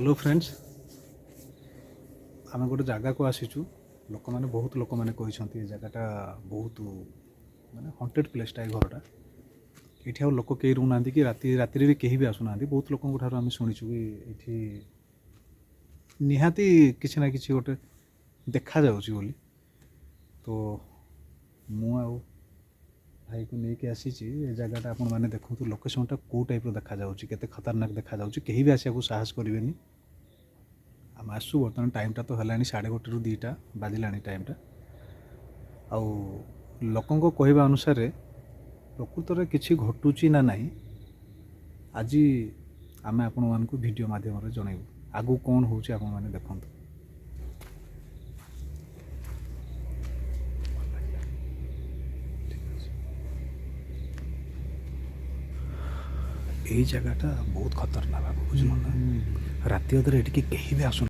Hello friends आम गोटे जगह को आसीचु लोक मैंने बहुत लोक मैंने कहते जगहटा बहुत माने हंटेड प्लेसटा ए घरटा ये लोक कई रोना कि राति राति भी कहीं भी आसुना बहुत लोक आम शुणीचु कि ये निहाती किसी ना कि गोटे देखा जाऊँगी बोली तो मु आ भाई को लेकिन आसी जगहटा आपण मैंने देखो लोकेशनटा कौ टाइप देखा के खतरनाक देखा कहीं भी आसा साहस करेंगे आम आसू बर्तमान टाइमटा तो है 1:30 ରୁ 2ଟା बाजिलानी टाइमटा आउ लोकों कहवा अनुसार प्रकृत में किसी घटुची ना नहीं आज आम आपण मानक वीडियो माध्यम जनइबू आगू कौन हो मैंने देखु यही जगहटा बहुत खतरनाक बाबू बुझल ना राति अदर ये कहीं भी आसु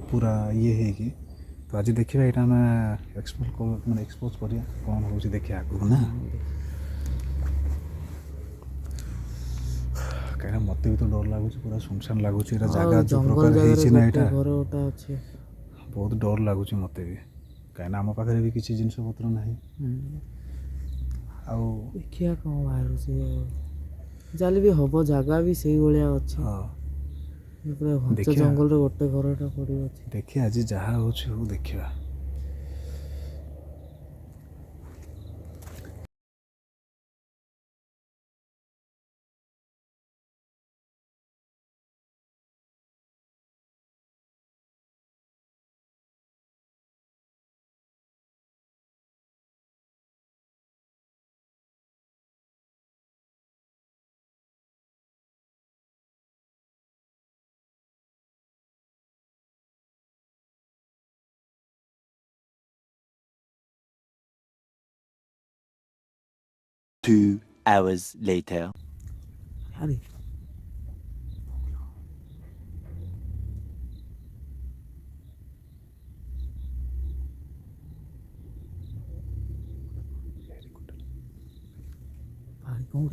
पूरा ये है कि तो आज देखिए यहाँ आम एक्सपोज करिया कौन हो देखिए आगू ना कहीं मत भी तो डर लगुच पूरा सुनसान लगुच जगह जो प्रकार ना यहाँ बहुत डर लगुच मत भी कहीं आम पाखे भी किसी जिनस पत्र ना देखिया कौन बाहर जाले भी हम जगह भी से भाया अच्छे घंच जंगल गोटे घरटा पड़ी अच्छे देखिए आज जहाँ हो देखा Two hours later. अरे भाई कौन